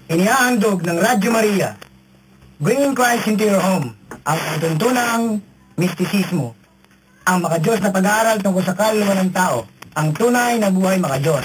Inihahandog ng Radyo Maria, Bringing Christ into your home, ang tuntunang mistisismo, ang makadiyos na pag-aaral tungkol sa kaluluwa ng tao, ang tunay na buhay makadiyos.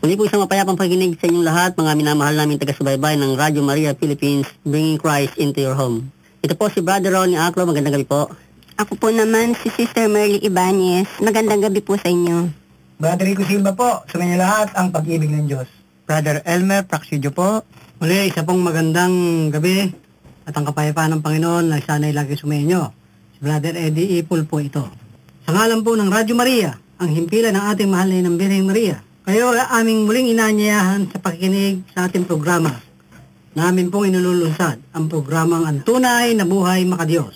Muli po isang mapayapang pakikinig sa inyong lahat, mga minamahal naming taga-subaybay ng Radyo Maria Philippines, Bringing Christ into your home. Ito po si Brother Ronnie Aclo, magandang gabi po. Ako po naman si Sister Merly Ibanez, magandang gabi po sa inyo. Brother Rico Silva po, sa inyo lahat ang pag-ibig ng Diyos. Brother Elmer Praxidio po. Muli, isa pong magandang gabi at ang kapayapaan ng Panginoon na sana'y lagi sumainyo. Si Brother Eddie Ipul po ito. Sa ngalan po ng Radyo Maria, ang himpilan ng ating mahal na Inang Birheng Maria, kayo aming muling inaanyayahan sa pakikinig sa ating programa. Namin pong inululunsad ang programang Ang Tunay na Buhay Makadiyos.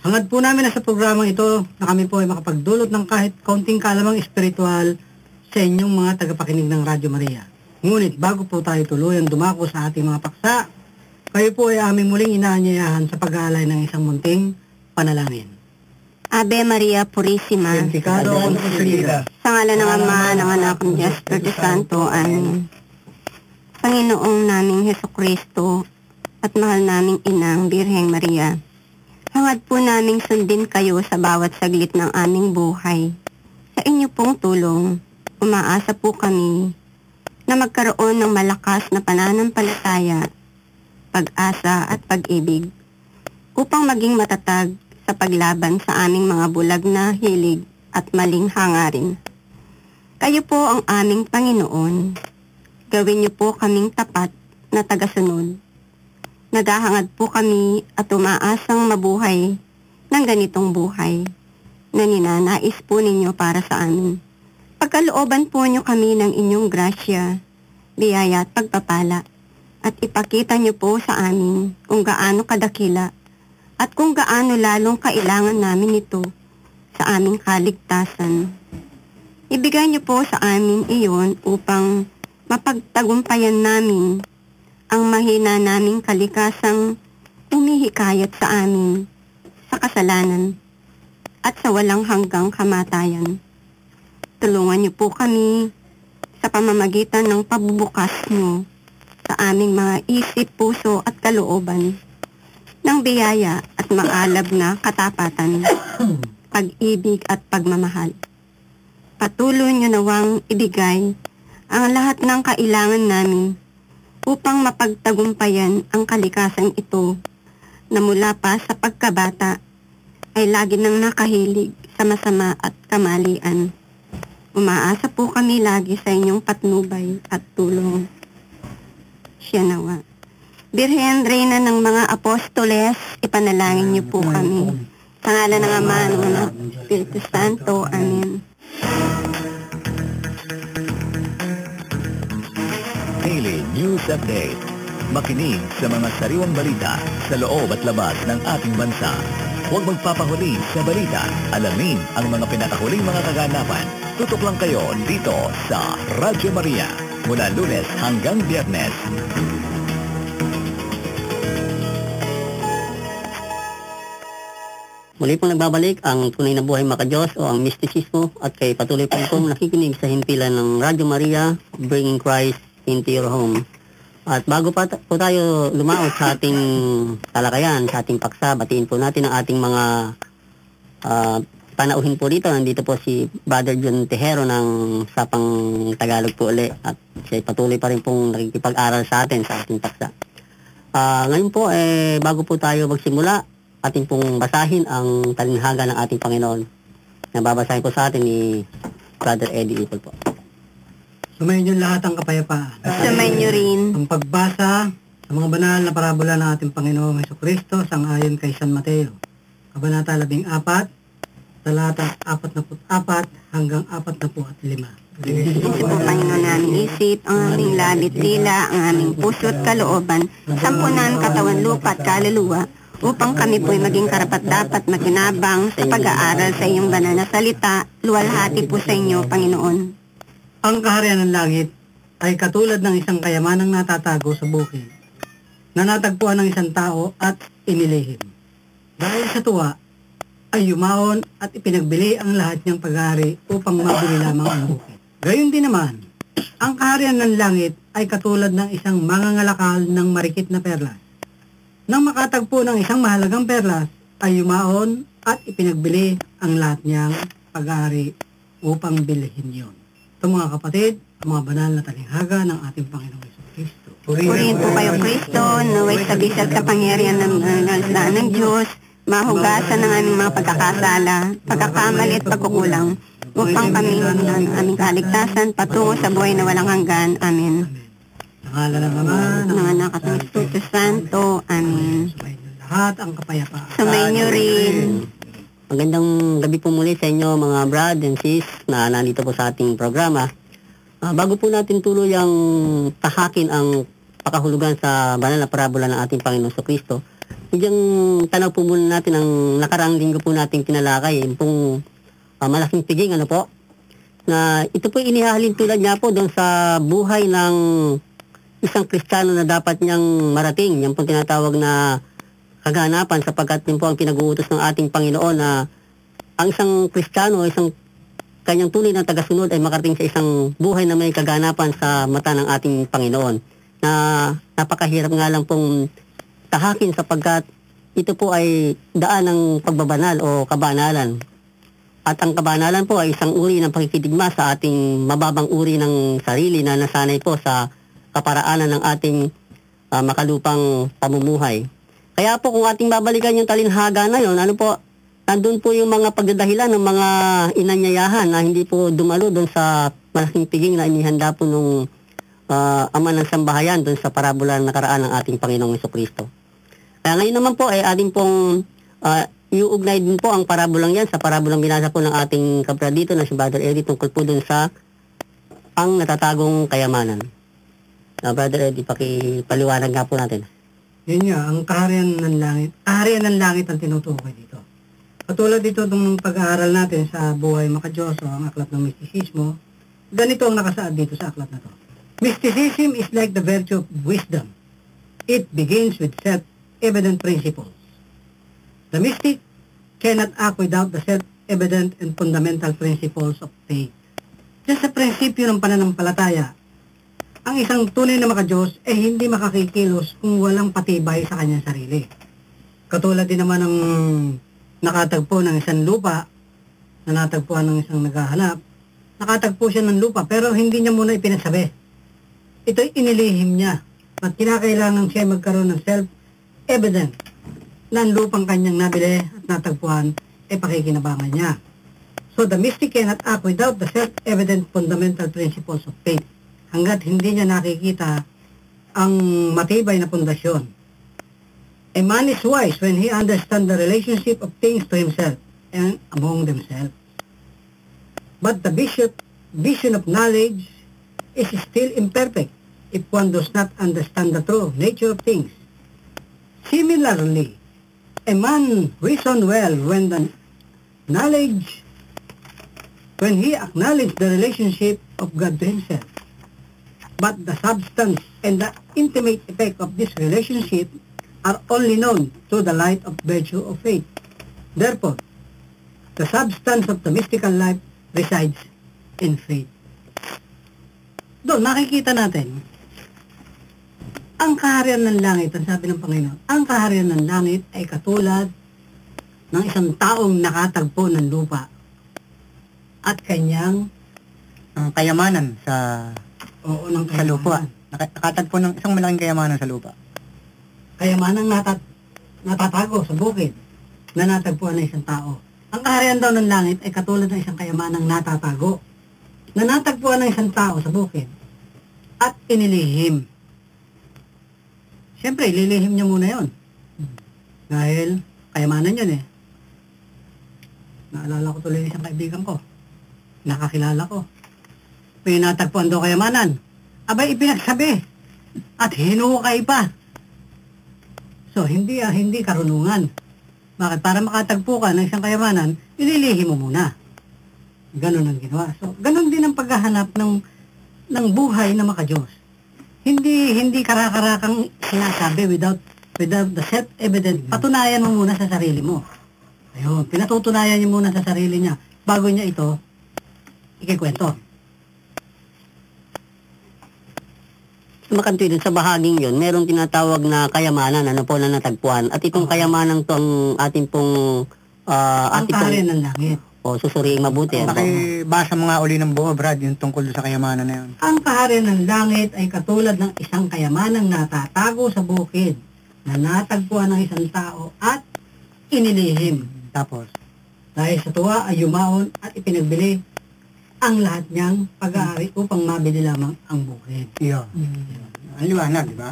Hangad po namin na sa programang ito na kami po ay makapagdulot ng kahit kaunting kalamang espiritual sa inyong mga tagapakinig ng Radyo Maria. Ngunit bago po tayo tuluyang dumako sa ating mga paksa, kayo po ay aming muling inaanyayahan sa pag-aalay ng isang munting panalangin. Ave Maria Purisima, Santificado concebida, sa ngalan ng Ama, ng Anak, ng Diyos, Espiritu Santo. Amen. Panginoong naming Hesukristo at mahal naming Inang Birheng Maria, hangad po naming sundin kayo sa bawat saglit ng aming buhay. Sa inyo pong tulong, umaasa po kami na magkaroon ng malakas na pananampalataya, pag-asa at pag-ibig upang maging matatag sa paglaban sa aming mga bulag na hilig at maling hangarin. Kayo po ang aming Panginoon. Gawin niyo po kaming tapat na tagasunod. Naghahangad po kami at umaasang mabuhay ng ganitong buhay na ninanais po ninyo para sa amin. Pagkalooban po niyo kami ng inyong grasya, biyaya at pagpapala at ipakita niyo po sa amin kung gaano kadakila at kung gaano lalong kailangan namin ito sa aming kaligtasan. Ibigay niyo po sa amin iyon upang mapagtagumpayan namin ang mahina naming kalikasang umihikayat sa amin sa kasalanan at sa walang hanggang kamatayan. Tulungan niyo po kami sa pamamagitan ng pabubukas niyo sa aming mga isip, puso at kalooban ng biyaya at maalab na katapatan, pag-ibig at pagmamahal. Patuloy niyo nawang ibigay ang lahat ng kailangan namin upang mapagtagumpayan ang kalikasan ito na mula pa sa pagkabata ay lagi nang nakahilig sa masama at kamalian. Umaasa po kami lagi sa inyong patnubay at tulong. Siya nawa. Birhen, Reyna ng mga Apostoles, ipanalangin niyo po kami. Sa ngalan ng Ama, ng Anak, Espiritu Santo. Amen. Daily News Update. Makinig sa mga sariwang balita sa loob at labas ng ating bansa. Huwag magpapahuli sa balita. Alamin ang mga pinakahuling mga kaganapan. Tutok lang kayo dito sa Radyo Maria. Mula Lunes hanggang Biyernes. Muli pong nagbabalik ang tunay na buhay makadiyos o ang mistisismo at kay patuloy po pong nakikinig sa himpilan ng Radyo Maria, Bringing Christ into your home. At bago pa po tayo lumaot sa ating talakayan, sa ating paksa, batiin po natin ang ating mga panauhin po dito. Nandito po si Brother John Tejero ng Sapang Tagalog po uli at siya patuloy pa rin pong nakikipag-aral sa atin sa ating paksa. Ngayon po, bago po tayo magsimula, ating pong basahin ang talinhaga ng ating Panginoon. Nababasahin po sa atin ni Brother Eddie Ipul po. Sumayin niyo lahat ang kapayapaan. Sumayin niyo rin. Ang pagbasa sa mga banal na parabola ng ating Panginoong Hesukristo sangayon kay San Mateo. Kabanata 14, talata 44 hanggang 45. Isip po, Panginoon, naming isip, ang aming labit dila, ang aming puso at kalooban, sampunan katawan, lupa at kaluluwa, upang kami po'y maging karapat-dapat makinabang sa pag-aaral sa iyong banal na salita, luwalhati po sa inyo, Panginoon. Ang kaharian ng langit ay katulad ng isang kayamanang natatago sa bukid, na natagpuan ng isang tao at inilihim. Dahil sa tuwa, ay yumaon at ipinagbili ang lahat niyang pag-aari upang mabili lamang ang bukid. Gayon din naman, ang kaharian ng langit ay katulad ng isang mangangalakal ng marikit na perlas. Nang makatagpo ng isang mahalagang perlas, ay yumaon at ipinagbili ang lahat niyang pag-aari upang bilhin yon. Ito mga kapatid, ang mga banal na talinghaga ng ating Panginoong Hesukristo. Purihin po kayo, Kristo, naway sa bisag kapangyarihan ng Diyos, mahugasan ng aming mga pagkakasala, pagkakamali at pagkukulang, upang kami ng aming kaligtasan patungo sa buhay na walang hanggan. Amen. Nangalan ng Ama, Ng Anak at ng Espiritu Santo. Amen. sumayin niyo lahat ang kapayapaan. Sumayin niyo rin. Magandang gabi po muli sa inyo mga brad and sis na nandito po sa ating programa. Bago po natin tuluyang tahakin ang pakahulugan sa banal na parabola ng ating Panginoon Kristo, bidyang tanaw po muna natin ang nakaraang linggo po nating tinalakay, yung pong malaking tiging, ano po, na ito po inihahalin tulad niya po doon sa buhay ng isang Kristiyano na dapat niyang marating. Yan po tinatawag na kaganapan, sapagkat yun po ang pinag-uutos ng ating Panginoon na ang isang Kristiyano, isang kanyang tunay na tagasunod ay makarating sa isang buhay na may kaganapan sa mata ng ating Panginoon. Na napakahirap nga lang pong tahakin sapagkat ito po ay daan ng pagbabanal o kabanalan. At ang kabanalan po ay isang uri ng pakikidigma sa ating mababang uri ng sarili na nasanay po sa kaparaanan ng ating makalupang pamumuhay. Kaya po kung ating babalikan yung talinhaga na yun, ano po, nandun po yung mga pagdadahilan ng mga inanyayahan na hindi po dumalo doon sa malaking tiging na inihanda po nung ama ng sambahayan doon sa parabola na nakaraan ng ating Panginoong Hesukristo. Kaya ngayon naman po ay ating pong iuugnay din po ang parabolang yan sa parabolang binasa po ng ating kapra dito na si Brother Eddie tungkol po dun sa ang natatagong kayamanan. Brother Eddie, pakipaliwanag nga po natin. Yun nga, ang kaharian ng langit. Kaharian ng langit ang tinutukoy dito. Katulad dito ng pag-aaral natin sa buhay makadiyos o ang aklat ng mistisismo, ganito ang nakasaad dito sa aklat na to. Mysticism is like the virtue of wisdom. It begins with self-evident principles. The mystic cannot act without the self-evident and fundamental principles of faith. Diyan sa prinsipyo ng pananampalataya, ang isang tunay na makadiyos ay hindi makakikilos kung walang patibay sa kanyang sarili. Katulad din naman ng nakatagpo ng isang lupa, na natagpuan ng isang naghahanap, nakatagpo siya ng lupa pero hindi niya muna ipinasabi. Ito'y inilihim niya at kinakailangan siya magkaroon ng self-evident na ang lupang kanyang nabili at natagpuan ay pakikinabangan niya. So the mystic cannot act without the self-evident fundamental principles of faith hanggat hindi niya nakikita ang matibay na pundasyon. A man is wise when he understands the relationship of things to himself and among themselves. But the vision of knowledge is still imperfect if one does not understand the true nature of things. Similarly, a man reasons well when he acknowledges the relationship of God to himself. But the substance and the intimate effect of this relationship are only known through the light of virtue of faith. Therefore, the substance of the mystical life resides in faith. Doon, nakikita natin ang kaharian ng langit, ang sabi ng Panginoon, ang kaharian ng langit ay katulad ng isang taong nakatagpo ng lupa at kanyang Kayamanan sa lupa. Nakatagpo ng isang malaking kayamanan sa lupa. Kayamanang natatago sa bukid na natagpuan ng isang tao. Ang kaharian daw ng langit ay katulad ng isang kayamanang natatago na natagpuan ng isang tao sa bukid at inilihim. Siyempre, ililihim niya muna yon. Dahil kayamanan yun eh. Naalala ko tuloy isang kaibigan ko. Nakakilala ko. May natagpuan daw kayamanan. Abay, ipinagsabi. At hinukay pa. So, hindi karunungan. Bakit? Para makatagpo ka ng isang kayamanan, ililihim mo muna. Ganon ang ginawa. So, ganon din ang paghahanap ng buhay na makadiyos. Hindi karakarakang sinasabi without the self-evident. Patunayan mo muna sa sarili mo. Ayun, pinatutunayan niya muna sa sarili niya bago niya ito ikikwento. Makantuy din sa bahaging yon, merong tinatawag na kayamanan, ano po na natagpuan. At itong kayamanan to ang ating pong Ang kaharian ng langit. susuriing mabuti. Ano po? Basa mo nga uli ng buo, Brad, yung tungkol sa kayamanan na yun. Ang kaharian ng langit ay katulad ng isang kayamanang natatago sa bukid na natagpuan ng isang tao at inilihim. Tapos, Dahil sa tuwa ay yumaon at ipinagbili ang lahat niyang pag-aari upang mabili lamang ang bukid. yun. Ang liwanag, di ba?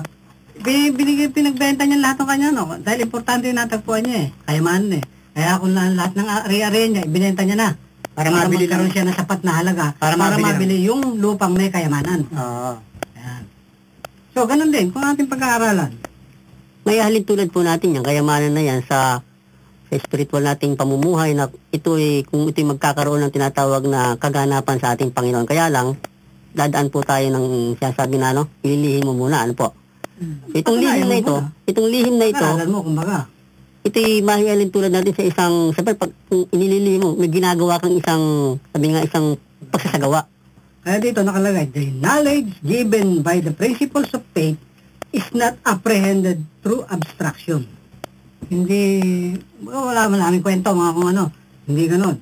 Pinagbenta niya lahat ng kanya, no? Dahil importante yung natagpuan niya eh. Kayamanan eh. Kaya kung lahat ng ari-ari niya, ibinenta niya na. Para mabili magkaroon siya ng sapat na halaga. Para mabili yung lupang may kayamanan. Oo. Ayan. So, ganun din. Kung ating pag-aaralan, May halin tulad po natin yung kayamanan na yan sa spiritual nating pamumuhay na kung ito'y magkakaroon ng tinatawag na kaganapan sa ating Panginoon. Kaya lang, dadaan po tayo ng sinasabi na, ililihim mo muna, ano po. Itong lihim na ito, aral mo, kumbaga. ito'y mahihalin tulad natin sa isang, sabi, pag inililihim mo, may ginagawa kang isang pagsasagawa. Kaya dito nakalagay, the knowledge given by the principles of faith is not apprehended through abstraction. Wala maraming kwento, mga kung ano. Hindi ganon.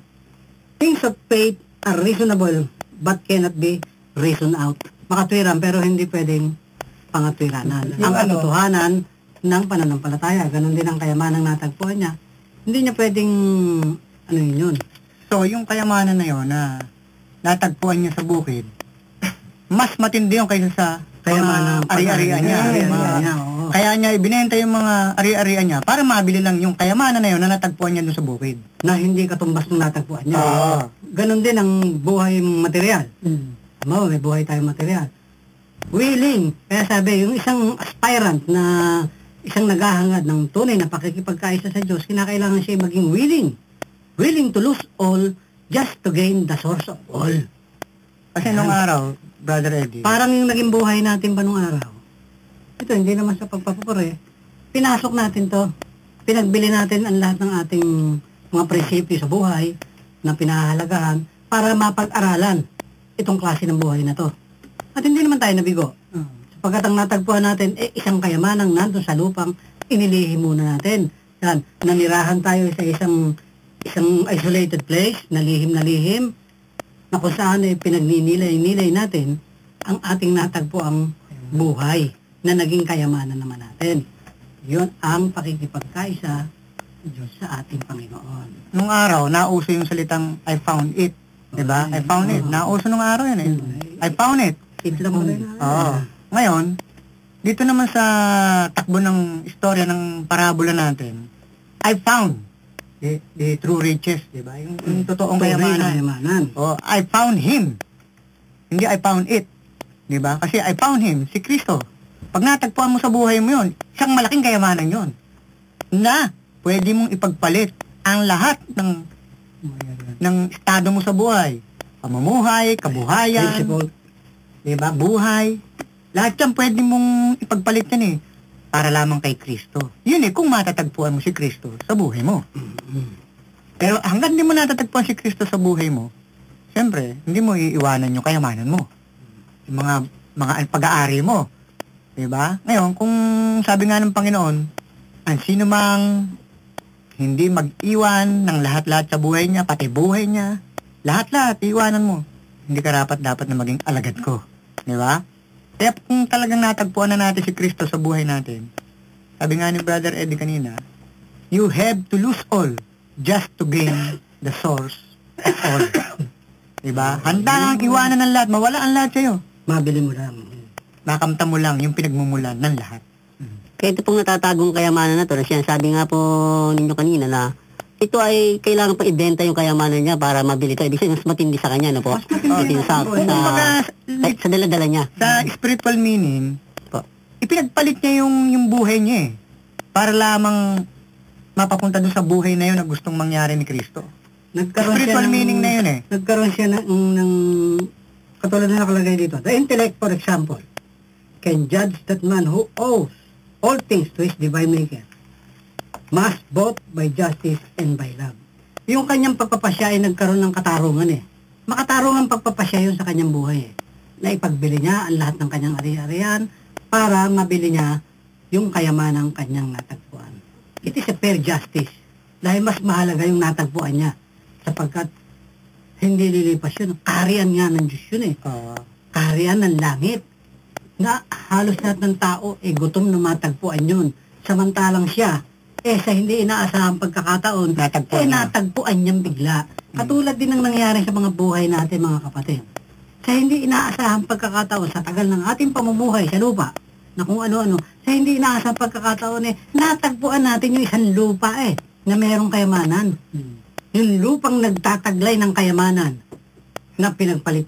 Things of faith are reasonable but cannot be reasoned out. Makatwiran pero hindi pwedeng pangatwiranan. Ang katotohanan ng pananampalataya, ganon din ang kayamanang natagpuan niya. Hindi niya pwedeng, yun. So, yung kayamanan na yun na natagpuan niya sa bukid, mas matindi yung kaysa sa Kayamanang ari-arian niya. Oo. Kaya niya ibinenta yung mga ari-arian niya para mabili lang yung kayamanan na yun na natagpuan niya doon sa bukid. Na hindi katumbas ng natagpuan niya. Oo. Ganon din ang buhay material. May buhay tayong material. Willing. Kaya sabi, yung isang aspirant na isang naghahangad ng tunay na pakikipagkaisa sa Diyos, kinakailangan siya maging willing. Willing to lose all just to gain the source of all. Kasi nung araw, Brother Eddie, Parang yung naging buhay natin pa nung araw. Ito, hindi naman sa pagpapupure. Pinasok natin to. Pinagbili natin ang lahat ng ating mga prinsipyo sa buhay na pinahahalagahan para mapag-aralan itong klase ng buhay na to. At hindi naman tayo nabigo. Sapagkat ang natagpuan natin, isang kayamanang nandun sa lupang, inilihim muna natin. Yan, nanirahan tayo sa isang isolated place, na lihim, na kung saan pinagninilay-nilay natin ang ating natagpuang buhay na naging kayamanan naman natin. Yun ang pakikipagkaisa Diyos sa ating Panginoon. nung araw, nauso yung salitang I found it. Diba? I found it. Nauso nung araw yan eh. I found it. Tignan mo rin. Oo. Ngayon, dito naman sa takbo ng istorya ng parabola natin, I found the true riches, di ba? Yung totoong kayamanan. Oh, I found Him. Hindi I found it. Di ba? Kasi I found Him, si Kristo. Pag natagpuan mo sa buhay mo yun, isang malaking kayamanan yun. Na pwede mong ipagpalit ang lahat ng estado mo sa buhay. Pamumuhay, kabuhayan, di ba? Buhay. Lahat yan pwede mong ipagpalit yan eh. Para lamang kay Kristo. Yun eh, kung matatagpuan mo si Kristo sa buhay mo. Pero hanggang hindi mo natatagpuan si Kristo sa buhay mo, siyempre, hindi mo iiwanan yung kayamanan mo. Yung mga pag-aari mo. Diba? Ngayon, kung sabi nga ng Panginoon, ang sino mang hindi mag-iwan ng lahat-lahat sa buhay niya, pati buhay niya, lahat-lahat, iiwanan mo. Hindi ka dapat na maging alagad ko. Diba? Kaya kung talagang natagpuan na natin si Kristo sa buhay natin, sabi nga ni Brother Eddie kanina, you have to lose all just to gain the source of all. Diba? Handa kang iwanan ng lahat, mawala ang lahat sa'yo. Mabili mo lang. Makamta mo lang yung pinagmumulan ng lahat. Kaya ito pong natatagong kayamanan na to, na sinasabi nga po ninyo kanina na ito ay kailangan pa ibenta yung kayamanan niya para mabili ito. Ibig sabihin, mas matindi sa kanya, no po? Mas matindi sa, sa dala-dala niya. Sa spiritual meaning, Po. ipinagpalit niya yung buhay niya eh. Para lamang mapapunta doon sa buhay na yun na gustong mangyari ni Kristo. Spiritual meaning na yun eh. Nagkaroon siya ng katulad na nakalagay dito. The intellect, for example, can judge that man who owes all things to his divine maker, must both by justice and by love. Yung kanyang pagpapasya ay nagkaroon ng katarungan eh. Makatarungan pagpapasya yun sa kanyang buhay eh. Na ipagbili niya ang lahat ng kanyang ari-arian para mabili niya yung kayamanang kanyang natagpuan. It is a fair justice. Dahil mas mahalaga yung natagpuan niya. Sapagkat hindi lilipas yun. Kaharian nga ng Diyos yun eh. Kaharian ng langit. Na halos lahat ng tao gutom na matagpuan yun. Samantalang siya, sa hindi inaasahang pagkakataon, natagpuan niyang bigla. Katulad din ng nangyari sa mga buhay natin, mga kapatid. Sa hindi inaasahang pagkakataon, sa tagal ng ating pamumuhay sa lupa, na kung ano-ano, sa hindi inaasahang pagkakataon, natagpuan natin yung isang lupa na mayroong kayamanan. Yung lupang nagtataglay ng kayamanan na pinagpalit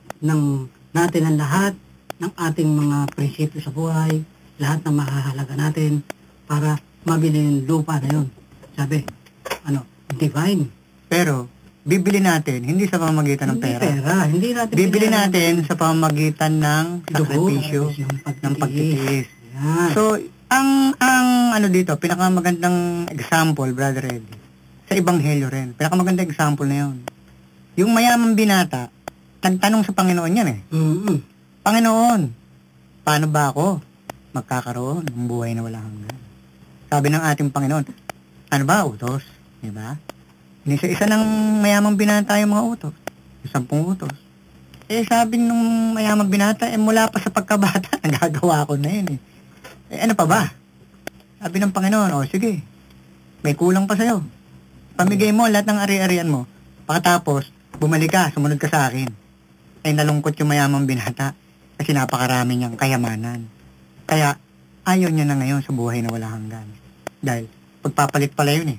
natin ang lahat ng ating mga prinsipyo sa buhay, lahat ng mahahalaga natin para mabili yung lupa na yun. Sabi, divine. Pero, bibili natin, hindi sa pamamagitan ng pera. Hindi natin bibili natin sa pamamagitan ng sakripisyo, ng pagtitiis. So, ang dito, pinakamagandang example, Brother Eddie, sa Ebanghelyo rin. Pinakamagandang example na yun. Yung mayamang binata, nagtanong sa Panginoon yan Panginoon, paano ba ako magkakaroon ng buhay na walang hanggan? Sabi ng ating Panginoon, ano ba, utos? Diba? Isa-isa ng mayamang binata yung mga utos. Yung 10 utos. Sabi nung mayamang binata, mula pa sa pagkabata, nagagawa ko na yun ano pa ba? Sabi ng Panginoon, sige, may kulang pa sa'yo. Pamigay mo lahat ng ari-arian mo. Pagkatapos, bumalik ka, sumunod ka sa akin. Nalungkot yung mayamang binata kasi napakarami niyang kayamanan. Kaya, ayaw niya na ngayon sa buhay na wala hanggan. Dahil, pagpapalit pala yun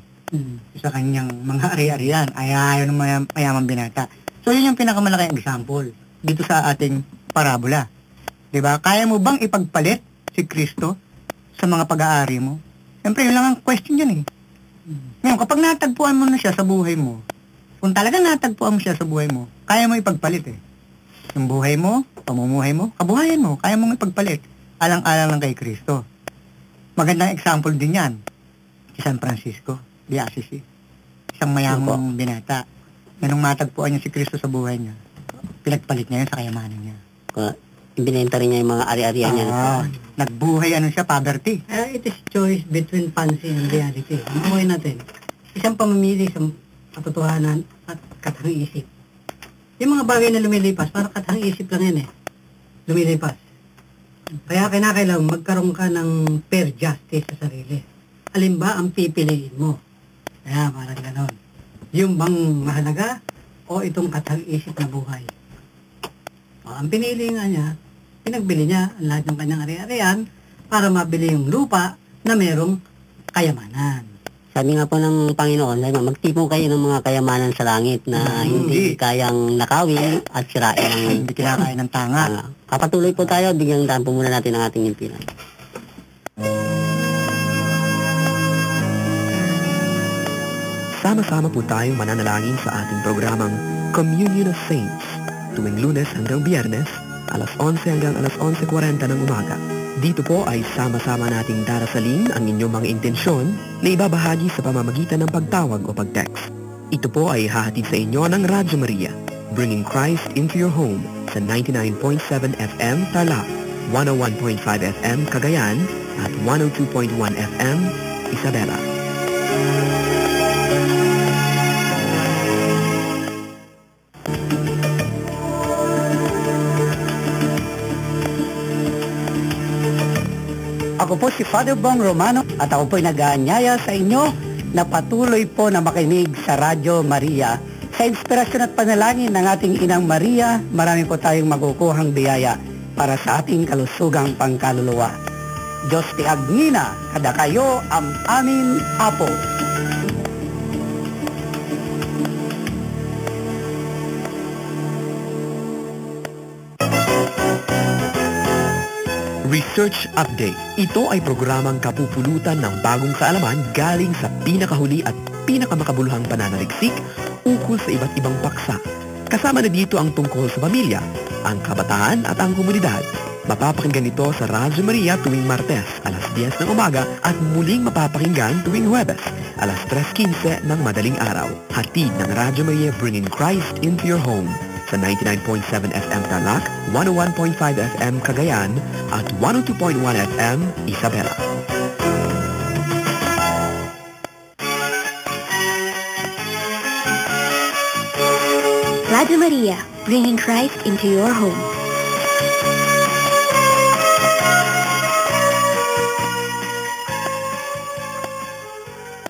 sa kanyang mga ari-arian, ayaw ng mayamang binata. So, yun yung pinakamalaking example dito sa ating parabola. Diba? Kaya mo bang ipagpalit si Kristo sa mga pag-aari mo? Siyempre, yun lang ang question yun Ngayon, kapag natagpuan mo na siya sa buhay mo, kung talagang natagpuan mo siya sa buhay mo, kaya mo ipagpalit yung buhay mo, pamumuhay mo, kabuhayan mo, kaya mong ipagpalit. Alang-alang lang kay Kristo. Magandang example din yan. Si San Francisco de Assisi. Isang mayamang binata. Nung matagpuan niya si Kristo sa buhay niya, pinagpalit niya yun sa kayamanan niya. Ibinenta rin niya yung mga ari-arian niya. Nagbuhay poverty. It is choice between fancy and reality. Ang buhay natin, isang pamimili sa katotohanan at katang isip. Yung mga bagay na lumilipas, parang katang isip lang yan lumilipas. Kaya kinakailangan magkaroon ka ng fair justice sa sarili. Alin ba ang pipiliin mo? Kaya parang ganon. Yung bang mahalaga o itong katang isip na buhay? Ang pinili nga niya, pinagbili niya ang lahat ng kanyang ari-arian para mabili yung lupa na merong kayamanan. Sabi nga po ng Panginoon, magtipon kayo ng mga kayamanan sa langit na hindi kayang nakawin at sirain ng hindi kinakain ng tanga. Kapatuloy po tayo, bigyan tayo po muna natin ang ating impilan. Sama-sama po tayong mananalangin sa ating programang Communion of Saints tuwing Lunes hanggang Biyernes, alas 11 hanggang alas 11:40 ng umaga. Dito po ay sama-sama nating darasalin ang inyong mga intensyon na ibabahagi sa pamamagitan ng pagtawag o pag-text. Ito po ay hahatid sa inyo ng Radyo Maria, bringing Christ into your home sa 99.7 FM Tarlac, 101.5 FM Cagayan at 102.1 FM Isabela. Ako po si Father Bong Romano at ako po ay nag-aanyaya sa inyo na patuloy po na makinig sa Radyo Maria Sa inspirasyon at panalangin ng ating Inang Maria, marami po tayong makukuhang biyaya para sa ating kalusugang pangkaluluwa. Diyos ti Agnina, kada kayo ang amin apo. Research Update. Ito ay programang kapupulutan ng bagong kaalaman galing sa pinakahuli at pinakamakabuluhang pananaliksik ukol sa iba't ibang paksa. Kasama na dito ang tungkol sa pamilya, ang kabataan at ang komunidad. Mapapakinggan ito sa Radyo Maria tuwing Martes, alas 10 ng umaga at muling mapapakinggan tuwing Huwebes, alas 3:15 ng madaling araw. Hatid ng Radyo Maria bringing Christ into your home sa 99.7 FM Tarlac, 101.5 FM Cagayan at 102.1 FM Isabela. Radio Maria, bringing Christ into your home.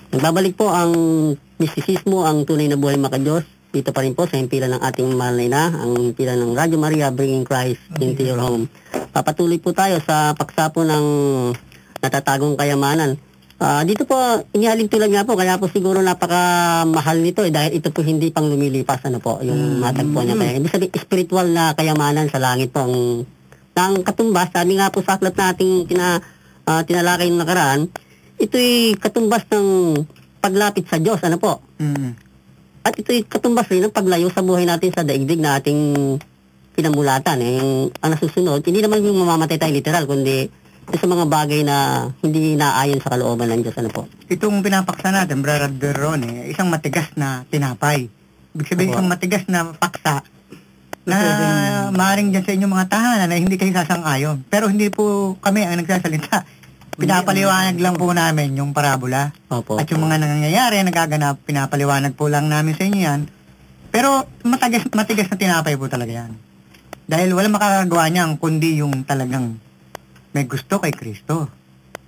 Nagbabalik po ang mistisismo, ang tunay na buhay makadiyos. Dito pa rin po sa himpilan ng ating mahal na ina, ang himpilan ng Radio Maria, bringing Christ into your home. Papatuloy po tayo sa paksa po ng natatagong kayamanan. Dito po, inihalin tulad nga po, kaya po siguro napakamahal nito dahil ito po hindi pang lumilipas, yung matagpuan niya. Kaya ibig sabihin, spiritual na kayamanan sa langit po ang katumbas. Sabi nga po sa aklat nating tinalakay ng nakaraan, ito'y katumbas ng paglapit sa Diyos, At ito'y katumbas rin ng paglayo sa buhay natin sa daigdig na ating pinamulatan. Ang nasusunod, hindi naman yung mamamatay tayo literal, kundi ito sa mga bagay na hindi naayon sa kalooban ng Diyos. Itong pinapaksa natin, Brother Ronnie, isang matigas na tinapay. Ibig sabihin, isang matigas na paksa na maaaring dyan sa inyong mga tahanan na hindi kayo sasang-ayon. Pero hindi po kami ang nagsasalita. Pinapaliwanag lang po namin yung parabola. Opo. At yung mga nangyayari, nagaganap, pinapaliwanag po lang namin sa inyo yan. Pero matigas na tinapay po talaga yan. Dahil wala makakagawa niyan kundi yung talagang may gusto kay Kristo.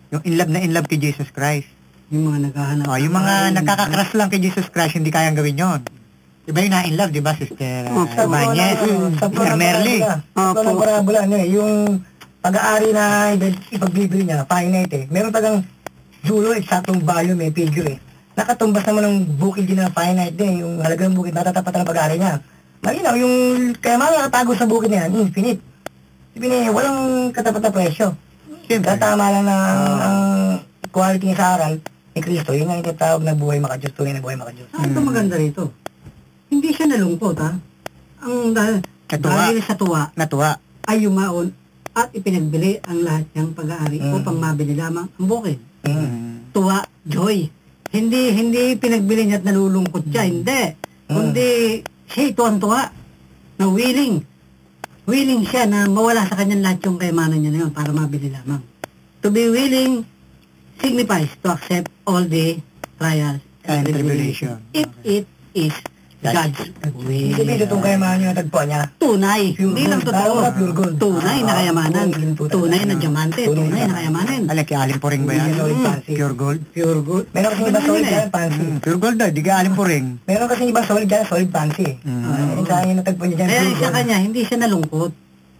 Yung in love kay Jesus Christ. Yung mga naghahanap. Yung mga nakakakras lang kay Jesus Christ, hindi kayang gawin yon. Diba yung na-in love, diba, Sister Ibanez? Sister Merly? Opo. Sa parabola, yung pag-aari na ipagbibili niya, finite meron tagang dulo, eksaktong value, may figure Nakatumbas naman ng bukid din na finite yung halagang bukid, natatapatan ng pag-aari niya. Malinaw, yung kaya mga nakatago sa bukid niya, infinite. Walang katapat na presyo. Siyempre. Tama lang na ang quality niya sa aral ni Kristo, yun nga yung tinatawag na buhay makadiyos, tunay na buhay makadiyos. Ito maganda rito. Hindi siya nalungkot, dahil sa tuwa ay yumaon at ipinagbili ang lahat niyang pag-aari upang mabili lamang ang bukid. Tuwa, joy. Hindi pinagbili niya at nalulungkot siya, hindi. Kundi siya tuwan-tuwa na willing siya na mawala sa kanyang lahat yung kayamanan niya na yun para mabili lamang. To be willing signifies to accept all the trials and tribulation. If it is God's will. Hindi itong kayamanan niya, tagpuan niya. Tunay. Hindi lang totoo. Tunay na kayamanan. Tunay na diamante. Tunay na kayamanan. Alim po ring ba yan? Pure gold? Pure gold. Meron kasi iba solid dyan, fancy. Pure gold di ka alim po ring. Meron kasi iba solid dyan, solid fancy. Saan yung natagpuan niya dyan? Kaya sa kanya, hindi siya nalungkot.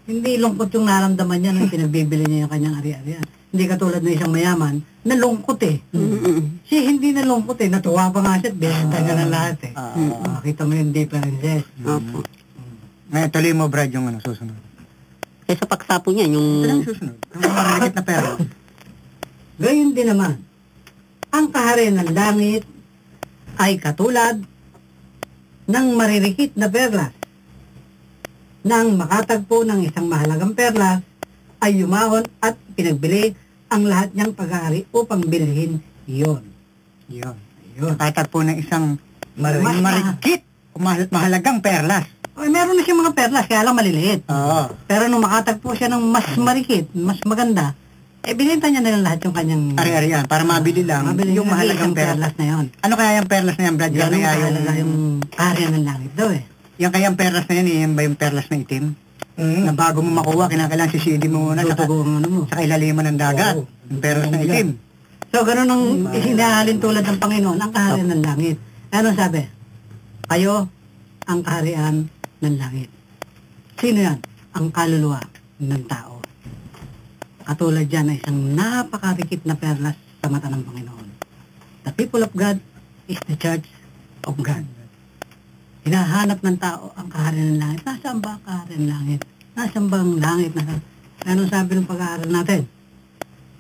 Hindi lungkot yung naramdaman niya nang pinagbibili niya yung kanyang ari-arian. Hindi katulad ng isang mayaman, nalungkot Siya hindi nalungkot natuwa pa nga siya at binenta niya ng lahat Kita mo yung differences. Ngayon, tuloy mo, Brad, yung susunod. Sa paksa po niya, yung... Ito lang susunod. Yung marilikit na pera. Gayon din naman, ang kaharian ng langit ay katulad ng maririkit na perlas. Nang makatagpo ng isang mahalagang perlas, ay yumahon at pinagbili ang lahat niyang pag-aari upang bilhin iyon. Nakatagpo ng isang marikit o mahalagang perlas. Meron na siyang mga perlas, kaya lang maliliit. Pero nung makatagpo siya ng mas marikit, mas maganda, binenta niya na lang lahat yung kanyang... Ari-arian, para mabili lang yung mahalagang perlas na yun. Ano kaya yung perlas na yan, Brad? Yan yung kaharian ng langit daw Yung kayang perlas na yan, yan ba yung perlas na itim? Na bago mo makuha, kinakailangan sisidi mo muna sa ilaliman ng dagat. Yung perlas na itim. So, ganun ang isinahalin tulad ng Panginoon, ang kaharian ng langit. Ano sabi? Kayo, ang kaharian ng langit. Sino yan? Ang kaluluwa ng tao. Katulad yan ay isang napakarikit na perlas sa mata ng Panginoon. The people of God is the church of God. Hinahanap ng tao ang kaharian ng langit. Nasaan ba ang kaharian ng langit? Nasaan ba ang langit? Anong sabi ng pag-aaral natin?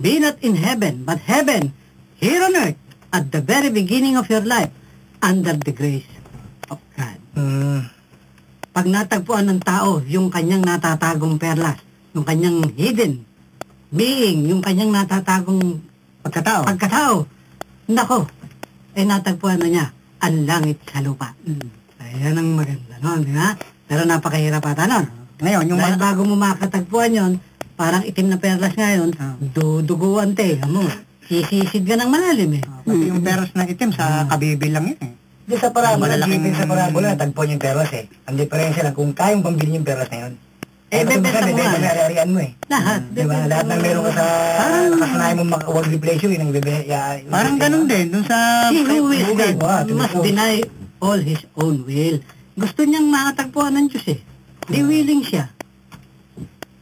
Be not in heaven, but heaven, here on earth, at the very beginning of your life, under the grace of God. Pag natagpuan ng tao yung kanyang natatagong perlas, yung kanyang hidden being, yung kanyang natatagong pagkatao, nako, ay natagpuan na niya ang langit sa lupa. Ayan ang maganda nun, di ba? Pero napakahirap ata nun. Ngayon, yung bago mo makatagpuan yon, parang itim na perlas ngayon, duduguan te, sisisid ka ng malalim eh. Pati yung perlas na itim sa kabibil lang yun eh. Di sa parabola, sa parabola, natagpuan yung perlas eh. Ang diferensya lang kung kayang pambili yung perlas na yun. Bebenta mo nga. Bebenta mo eh. Lahat. Diba? Lahat ng meron ka sa nakasanayan mo wag replace yun, yung bebenta. Parang ganun din, dun sa He who is God must deny all his own will. Gusto niyang makatagpuan ng Diyos eh. Di willing siya.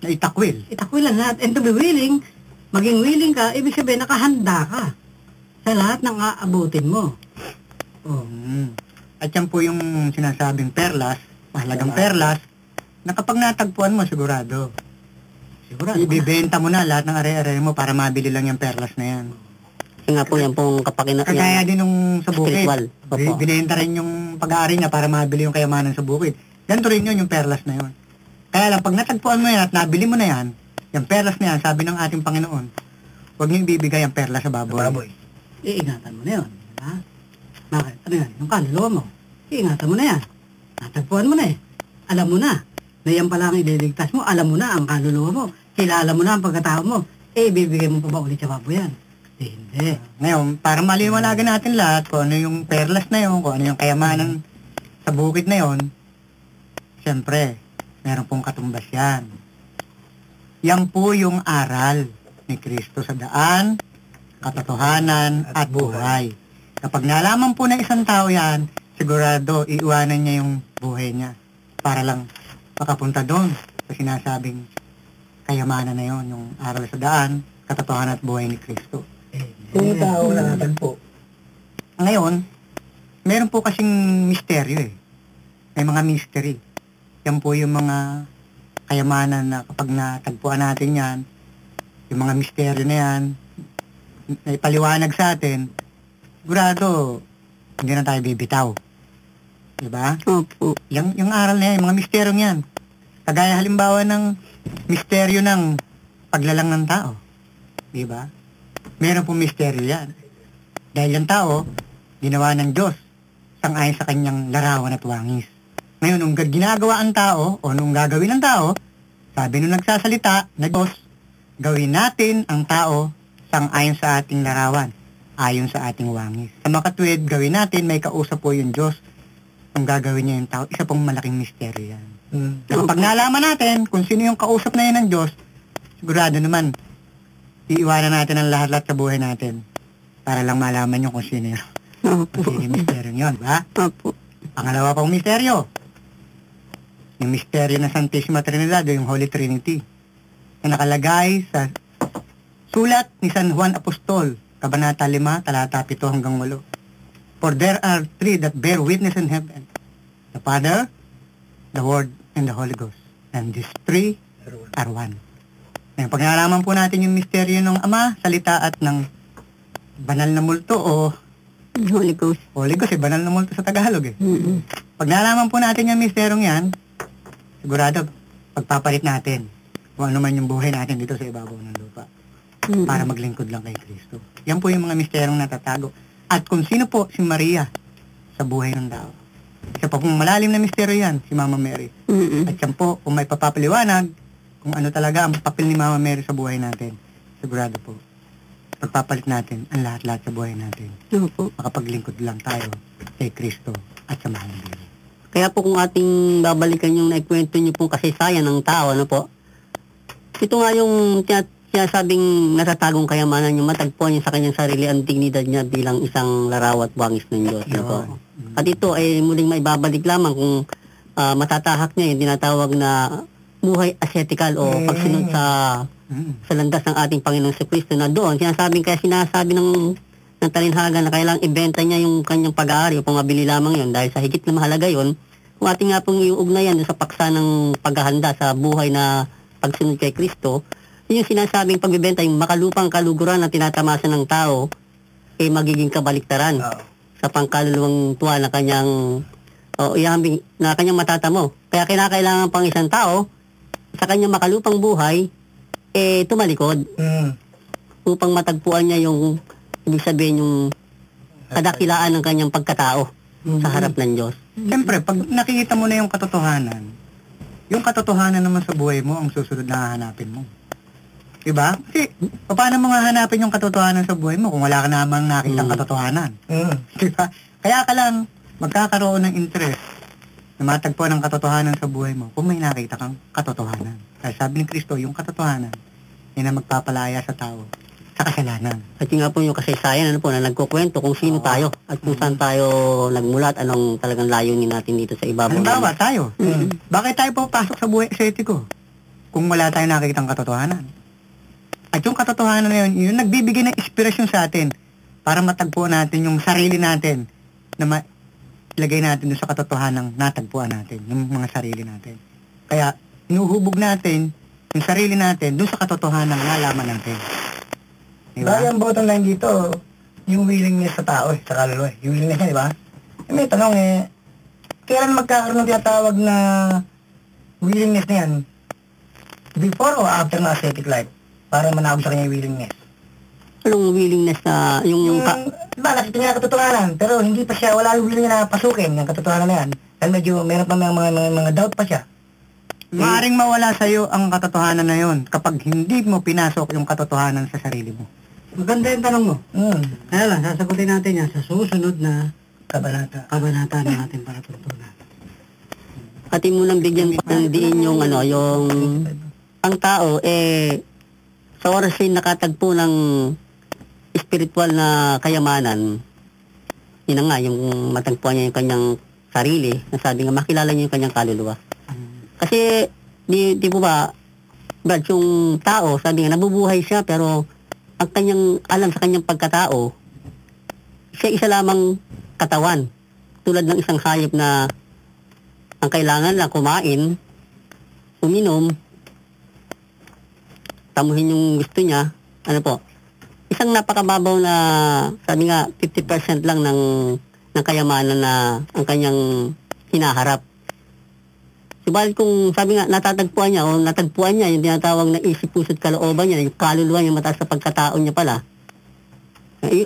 Itakwil. Itakwilan lahat. And to be willing, maging willing ka, ibig sabihin nakahanda ka sa lahat ng aabutin mo. At yan po yung sinasabing perlas, mahalagang perlas, na kapag natagpuan mo, sigurado. Ibibenta mo na lahat ng are-are mo para mabili lang yung perlas na yan. Kasi nga po yan pong Kagaya din nung sa bukid. Spiritual. Opo. Binenta rin yung pag-aari niya para mabili yung kayamanan sa bukid. Ganito rin yun yung perlas na yun. Kaya lang, pag natagpuan mo yan at nabili mo na yan, yung perlas na yan, sabi ng ating Panginoon, huwag niyo ibibigay ang perlas sa baboy. Iingatan mo na yun. Diba? Bakit? Ano yan? Yung kaluluwa mo. Iingatan mo na yan. Natagpuan mo na eh. Alam mo na na yan pala ang ililigtas mo. Alam mo na ang kaluluwa mo. Kilala mo na ang pagkatao mo. Ibibigay mo pa ba ulit sa baboy yan? Hindi. Ngayon, para maliwanagan natin lahat kung ano yung perlas na yun, kung ano yung kayamanan sa bukid na yun, siyempre, meron pong katumbas yan. Yan po yung aral ni Kristo sa daan, katotohanan, at buhay. Kapag nalaman po ng isang tao yan, sigurado, iiwanan niya yung buhay niya para lang makapunta doon sa sinasabing kayamanan na yon, yung aral sa daan, katotohanan at buhay ni Kristo. Kung tao nakatagpo. Ngayon, meron po kasing misteryo eh. May mga mystery. Yan po yung mga kayamanan na kapag natagpuan natin yan, yung mga misteryo na yan, na ipaliwanag sa atin, sigurado, hindi na tayo bibitaw. Diba? Opo. Yung aral na yan, yung mga misteryo yan. Kagaya halimbawa ng misteryo ng paglalang ng tao. Diba? Meron pong misteryo yan. Dahil yung tao, ginawa ng Diyos, sang-ayon sa kanyang larawan at wangis. Ngayon, nung ginagawa ang tao, o nung gagawin ng tao, sabi nung nagsasalita na Diyos, gawin natin ang tao sang-ayon sa ating larawan, ayon sa ating wangis. Sa makatwid, gawin natin, may kausap po yung Diyos, kung gagawin niya yung tao, isa pong malaking misteryo yan. Kapag nalaman natin kung sino yung kausap na yan ng Diyos, sigurado naman, iiwanan natin ang lahat-lahat sa buhay natin para lang malaman nyo kung sino yun. Kung sino yung misteryo yun, ba? Opo. Pangalawa pong misteryo, yung misteryo ng Santisima Trinidad, yung Holy Trinity, na nakalagay sa sulat ni San Juan Apostol, Kabanata 5, talata 7 hanggang 8. For there are three that bear witness in heaven, the Father, the Word, and the Holy Ghost. And these three are one. Ngayon, pag nalaman po natin yung misteryo ng Ama, salita at ng banal na multo o Holy Ghost. Holy Ghost, banal na multo sa Tagalog eh. Pag nalaman po natin yung misteryong yan, sigurado, pagpapalit natin kung ano man yung buhay natin dito sa ibabaw ng lupa para maglingkod lang kay Kristo. Yan po yung mga misteryong natatago. At kung sino po si Maria sa buhay ng tao. Isa pa pong malalim na misteryo yan, si Mama Mary. At yan po, kung may papapaliwanag, kung ano talaga ang papel ni Mama Mary sa buhay natin, sigurado po, pagpapalit natin ang lahat-lahat sa buhay natin. Opo. Makapaglingkod lang tayo kay Kristo at sa mahal na Biblia. Kaya po kung ating babalikan yung naikwento niyo pong kasaysayan ng tao, ano po, ito nga yung sinasabing natatagong kayamanan niya, matagpuan niya sa kanyang sarili ang dignidad niya bilang isang laraw at wangis ng Diyos. Ano po? At ito ay muling maibabalik lamang kung matatahak niya yung tinatawag na buhay ascetical o pagsunod sa landas ng ating Panginoong Kristo, na doon sinasabi ng talinhaga na kailangang ibenta niya yung kanyang pag-aari upang mabili lamang yon, dahil sa higit na mahalaga yon. Kung ating nga pong iuugnayan sa paksa ng paghahanda sa buhay na pagsunod kay Kristo, yun yung sinasabing pagbibenta, yung makalupang kaluguran na tinatamasa ng tao, magiging kabaliktaran sa pangkaluluwang tuwa na kanyang na kanyang matatamo. Kaya kinakailangan pang isang tao sa kanyang makalupang buhay tumalikod upang matagpuan niya yung ibig sabihin yung kadakilaan ng kanyang pagkatao sa harap ng Diyos. Siyempre, pag nakikita mo na yung katotohanan naman sa buhay mo ang susunod na hahanapin mo. Diba? Kasi, paano mo nga hanapin yung katotohanan sa buhay mo kung wala ka namang nakitang katotohanan? Diba? Kaya ka lang magkakaroon ng interest na matagpuan ng katotohanan sa buhay mo kung may nakita kang katotohanan. Kaya sabi ni Kristo, yung katotohanan, yun ang magpapalaya sa tao sa kasalanan. At yun nga po yung kasaysayan na nagkukwento kung sino tayo at kung saan tayo nagmulat, anong talagang layunin natin dito sa ibabaw. Halimbawa, tayo. Bakit tayo papasok sa buhay ascetico kung wala tayong nakikitang katotohanan? At yung katotohanan na yun, yung nagbibigay ng inspirasyon sa atin para matagpuan natin yung sarili natin na ilagay natin doon sa katotohanan natagpuan natin, yung mga sarili natin. Kaya, inuhubog natin yung sarili natin doon sa katotohanan na nalaman natin. Diba? Yung bottom line dito, yung willingness sa tao, sa kaluluwa. Yung willingness niya, di ba? May tanong kailan magkakaroon ng tinatawag na willingness na yan? Before o after ng ascetic life? Para manawag sa kanya yung willingness. Anong willingness na diba, nakita niya na katotohanan, pero hindi pa siya, wala yung willing na pasukin yung katotohanan na yan. Dahil medyo, meron pa mga doubt pa siya. Maaring mawala sa'yo ang katotohanan na yon kapag hindi mo pinasok yung katotohanan sa sarili mo. Maganda yung tanong mo. Kaya lang, sasagutin natin yan sa susunod na kabanata ng ating palatuntunan. Atin mo nang bigyan ng diin yung ang tao sa oras ay nakatagpo ng spiritual na kayamanan, yun nga, yung matagpuan niya yung kanyang sarili, nasabi nga makilala niya yung kanyang kaluluwa. Kasi, di po ba, Brad, yung tao, sabi nga, nabubuhay siya, pero ang kanyang alam sa kanyang pagkatao, siya isa lamang katawan. Tulad ng isang hayop na ang kailangan lang kumain, uminom, tamuhin yung gusto niya, isang napakababaw na, sabi nga, 50% lang ng kayamanan na ang kanyang hinaharap. Subalit kung sabi nga, natagpuan niya yung tinatawag na isip, puso't kalooban niya, yung kaluluwa niya, mataas sa pagkatao niya pala,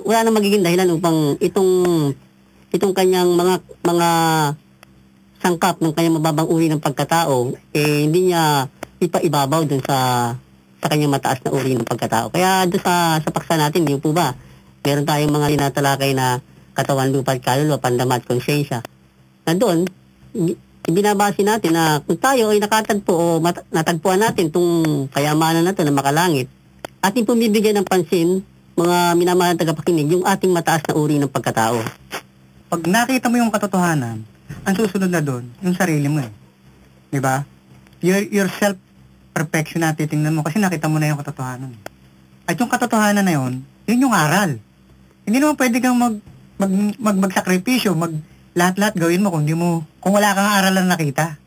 wala na magiging dahilan upang itong kanyang mga sangkap ng kanyang mababang uri ng pagkatao, hindi niya ipaibabaw dun sa kanyang mataas na uri ng pagkatao. Kaya doon sa paksa natin, di po ba, meron tayong mga tinatalakay na katawan, lupa at kaluluwa, pandama at konsyensya. Na doon, binabase natin na kung tayo ay nakatagpo o natagpuan natin itong kayamanan na ito na makalangit, ating pumibigyan ng pansin, mga minamahal na tagapakinig, yung ating mataas na uri ng pagkatao. Pag nakita mo yung katotohanan, ang susunod na doon, yung sarili mo Diba? Your self-perfection na titingnan mo kasi nakita mo na yung katotohanan. At yung katotohanan na yun yung aral. Hindi naman pwede kang magsakripisyo, lahat-lahat gawin mo kung wala kang aral na nakita.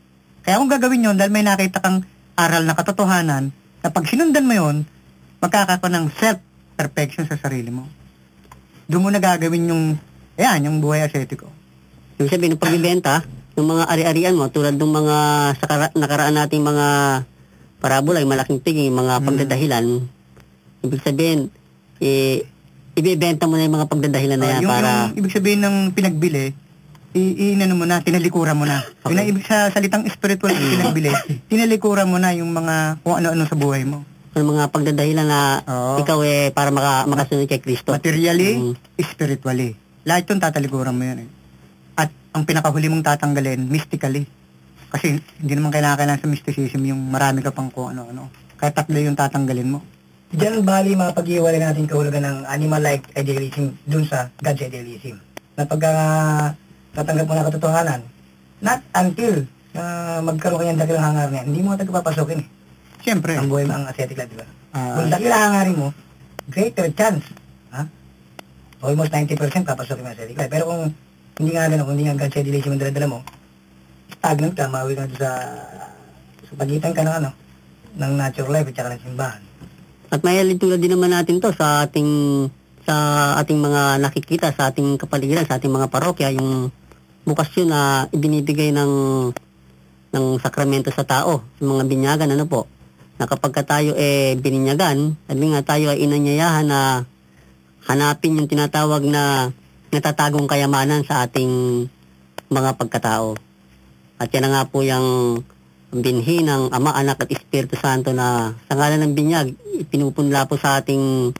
Kaya kung gagawin yun, dahil may nakita kang aral na katotohanan, na pag sinundan mo yun, magkakaroon ng self-perfection sa sarili mo. Doon mo na gagawin yung buhay ascetico. Yung sabihin ng pagbibenta, yung mga ari-arian mo, tulad ng mga nakaraan nating mga parabola, yung malaking tingin, yung mga pagdadahilan, ibig sabihin, ibibenta mo na yung mga pagdadahilan na yan para... Yung ibig sabihin ng pinagbili, tinalikuran mo na. Okay. Yun ang ibig sa salitang spiritual na pinagbili, tinalikuran mo na yung mga kung ano-ano sa buhay mo. Yung mga pagdadahilan na ikaw para makasunod kay Kristo. Materially, spiritually. Lahat yun tatalikuran mo yun At ang pinakahuli mong tatanggalin, mystically. Kasi hindi naman kailangan sa mysticism yung marami ka pang kung ano-ano. Kaya tatlo yung tatanggalin mo. Diyan bali mapag-iwalay natin kahulugan ng animal-like idealism dun sa God's idealism. Na pag tatanggap mo na katotohanan. Not until magkaroon ka ng dakilang hangar niya. Hindi mo tagapapasokin eh. Siyempre. Ang buhay mo ang ascetic life, di ba? Kung dakilang hangarin mo, greater chance. Ha? Almost 90% papasokin mo ang ascetic life. Pero kung hindi nga gano'n, kung hindi nga God sedulation ang dala-dala mo, stagnant ka, mauwi ka sa pagitan ka ng ng natural life at saka ng simbahan. At may tulad din naman natin to sa ating mga nakikita sa ating kapaligiran, sa ating mga parokya, yung bukasyon na ibinibigay ng sakramento sa tao, sa mga binyagan, ano po, na kapag ka tayo bininyagan, sabi nga tayo ay inanyayahan na hanapin yung tinatawag na natatagong kayamanan sa ating mga pagkatao. At yan na nga po yung binhi ng Ama, Anak at Espiritu Santo na sa ngalan ng binyag, pinupunla po sa ating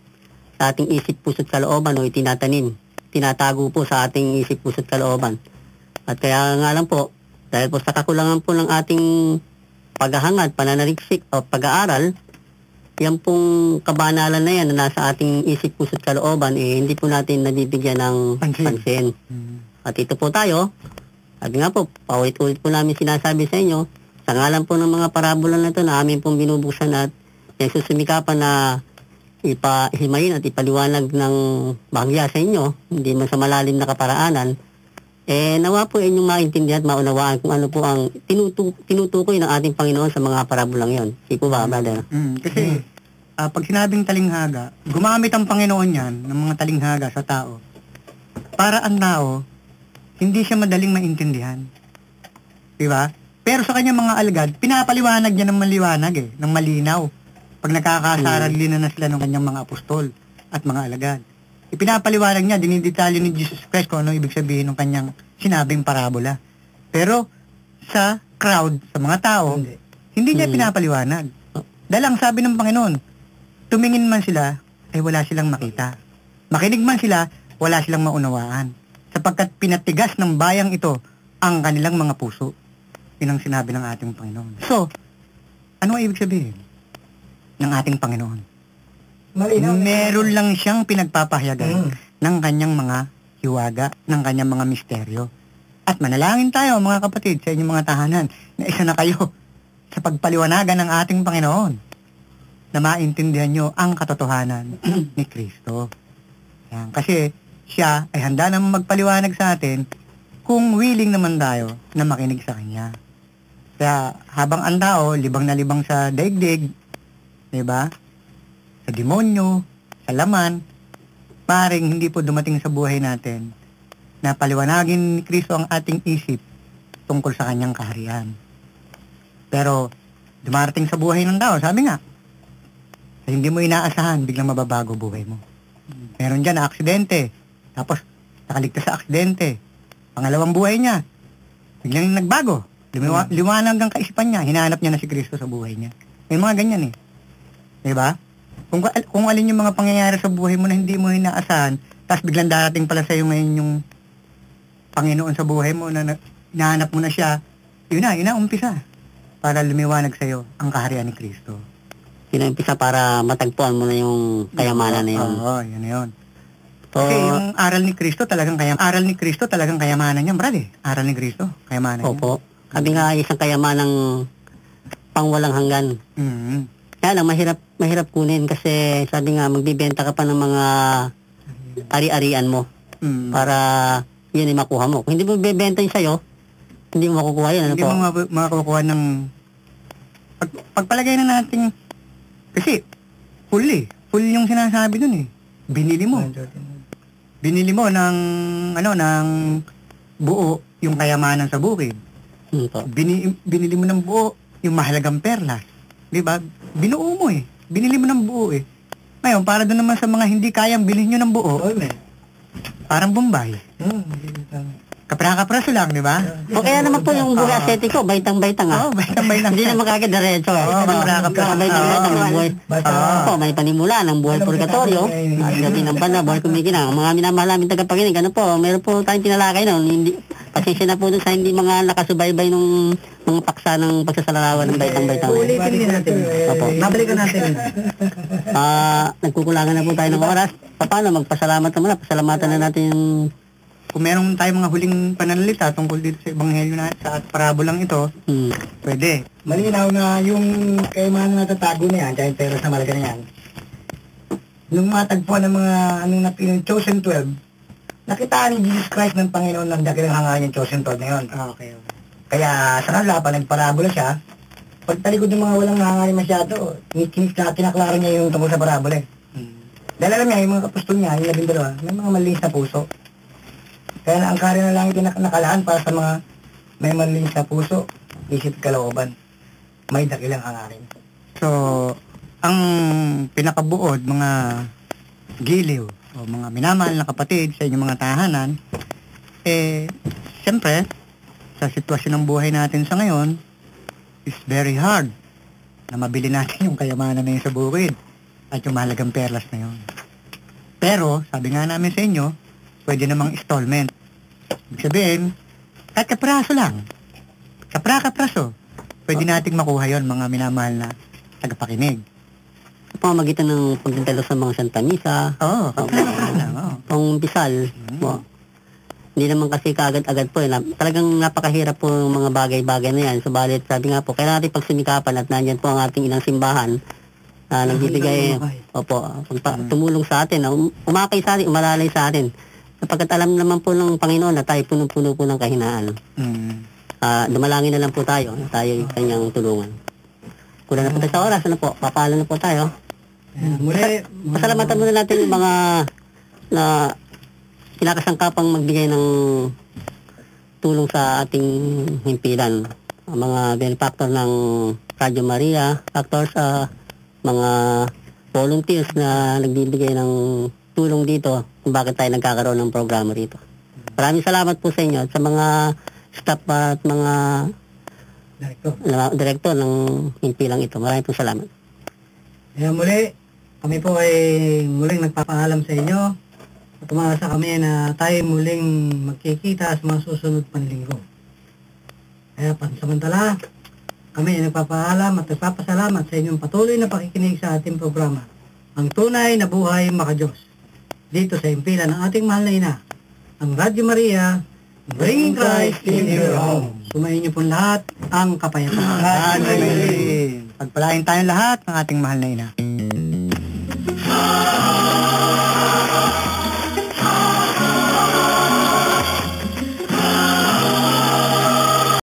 isip, puso't kalooban o tinatago po sa ating isip, puso't kalooban. At kaya nga lang po, dahil po sa kakulangan po ng ating paghahangad, pananaliksik o pag-aaral, yan pong kabanalan na yan na nasa ating isip, puso't kalooban, hindi po natin nabibigyan ng pansin. At ito po tayo, sabi nga po, paulit-ulit po namin sinasabi sa inyo, sa ngalan po ng mga parabola na ito na amin pong binubuksan at susumikapan na ipahimayin at ipaliwanag ng bahagya sa inyo, hindi man sa malalim na kaparaanan, nawa po inyong maintindihan at maunawaan kung ano po ang tinutukoy ng ating Panginoon sa mga parabolang yon. Sige po ba, brother? Kasi pag sinabing talinghaga, gumamit ang Panginoon yan ng mga talinghaga sa tao para ang tao hindi siya madaling maintindihan. Diba? Pero sa kanyang mga alagad, pinapaliwanag niya ng maliwanag ng malinaw. Pag nakakasaralina na sila ng kanyang mga apostol at mga alagad. Ipinapaliwanag niya, dinidetalye ni Jesus Christ kung ano ibig sabihin ng kanyang sinabing parabola. Pero sa crowd, sa mga tao, hindi niya pinapaliwanag. Dahil ang sabi ng Panginoon, tumingin man sila, ay wala silang makita. Makinig man sila, wala silang maunawaan. Sapagkat pinatigas ng bayang ito ang kanilang mga puso. Yun ang sinabi ng ating Panginoon. So, ano ang ibig sabihin ng ating Panginoon? Meron lang siyang pinagpapahayagan ng kanyang mga hiwaga, ng kanyang mga misteryo. At manalangin tayo, mga kapatid, sa inyong mga tahanan, na isa na kayo sa pagpaliwanagan ng ating Panginoon, na maintindihan nyo ang katotohanan ni Kristo. Yan. Kasi siya ay handa naman magpaliwanag sa atin kung willing naman tayo na makinig sa Kanya. Kaya habang ang tao, libang na libang sa daigdig, diba? Sa demonyo, sa laman, paring hindi po dumating sa buhay natin na paliwanagin ni Kristo ang ating isip tungkol sa Kanyang kaharian. Pero dumarating sa buhay ng tao, sabi nga, hindi mo inaasahan, biglang mababago buhay mo. Meron dyan na aksidente, tapos nakaligtas sa aksidente. Pangalawang buhay niya, biglang nagbago. Liwanag ang kaisipan niya, hinahanap niya na si Kristo sa buhay niya. May mga ganyan Diba? Kung alin yung mga pangyayari sa buhay mo na hindi mo inaasahan, tapos biglang darating pala sa'yo ngayon yung Panginoon sa buhay mo na hinahanap mo na siya, yun na umpisa. Para lumiwanag sa'yo ang kaharian ni Kristo. Yun ang umpisa para matagpuan mo na yung kayamanan na yun. Oo, yun. Kasi yung aral ni Kristo talagang kayamanan niya, brad Aral ni Kristo, kayamanan niya. Opo. Sabi nga, isang kayamanang pangwalang hanggan. Kaya lang, mahirap kunin kasi sabi nga, magbibenta ka pa ng mga ari-arian mo para yun ay makuha mo. Kung hindi mo bibenta yun sa'yo, hindi mo makukuha yun. Hindi mo makukuha ng pagpalagay na natin kasi full yung sinasabi dun binili mo ng buo yung kayamanan sa bukid. Binili mo ng buo yung mahalagang perlas. Diba? Binuo mo binili mo ng buo Ngayon, para doon naman sa mga hindi kayang bilhin nyo ng buo, parang Bombay. Kapra-kapraso lang, di ba? O kaya naman po yung buhay asetiko, baitang-baitang Oo, baitang-baitang. Hindi naman kagad diretso baitang-baitang ng buhay. May panimula ng buhay purgatorio. At gabi ng banda, buhay kumikinang. Mga minamahal namin tagapakinig, meron po tayong tinalakay noon. Pasensya na po doon sa hindi mga nakasubaybay nung mga paksa ng pagsasalarawan ng baitang-baitang. Ulitin din natin. Babalikan natin. Nagkukulangan na po tayo ng oras. Paano magpasalamat naman? Pasalamatan na natin yung kung meron tayong mga huling pananalita tungkol dito sa ebanghelyo na sa parabolang ito, pwede. Malinaw na yung kayamanan na natatago na yan, tsaka yung peros na malaga na yan. Nung matagpuan ng mga chosen 12, nakitaan ni Jesus Christ ng Panginoon ng dakilang hangarin yung chosen 12 na yun. Okay. Kaya sa kanila, pa nagparabola siya, pagtalikod ng mga walang hangarin masyado, kinaklaro niya yung tungkol sa parabola eh. Dahil alam niya, yung mga kapustol niya, yung 12, may mga malinis na puso. Kaya na ang karya na lang yung nakalaan para sa mga may malinis na puso, isip kalooban, may dakilang hangarin. So, ang pinakabuod, mga giliw, o mga minamahal na kapatid sa inyong mga tahanan, siyempre, sa sitwasyon ng buhay natin sa ngayon, is very hard na mabili natin yung kayamanan na yun sa bukid at yung mahalagang perlas na yun. Pero, sabi nga namin sa inyo, pwede namang installment. Ibig sabihin, kahit kapraso lang, kapra-kapraso, pwede nating makuha yon mga minamahal na tagapakinig. Sa pamamagitan ng pagdadalo sa mga Santa Misa, pang-bisal, hindi naman kasi kaagad-agad po. Talagang napakahirap po yung mga bagay-bagay na yan. Subalit, sabi nga po, kailangan natin pagsumikapan at nandyan po ang ating ilang simbahan na nagbibigay, tumulong sa atin, umakay sa atin, umalalay sa atin. Sapagkat alam naman po ng Panginoon na tayo punong-puno po ng kahinaan. Dumalangin na lang po tayo yung kanyang tulungan. Kulang na po tayo sa oras, papaalam na po tayo. Pasalamatan muna natin yung mga na kinakasangkapang magbigay ng tulong sa ating himpilan. Ang mga benefactor ng Radio Maria, factors sa mga volunteers na nagbibigay ng tulong dito kung bakit tayo nagkakaroon ng programa rito. Maraming salamat po sa inyo at sa mga staff at mga direktor ng himpilang ito. Maraming po salamat. Kaya muli, kami po ay muling nagpapaalam sa inyo at umasa kami na tayo muling magkikita sa mga susunod panlinggo. Kaya pansamantala, kami ay nagpapaalam at nagpapasalamat sa inyong patuloy na pakikinig sa ating programa, Ang Tunay na Buhay Makadiyos, dito sa himpilan ng ating mahal na ina, ang Radyo Maria, Bringing Christ into your home. Sumayin niyo po lahat ang kapayapaan. Amen. Pagpalain tayong lahat ng ating mahal na ina.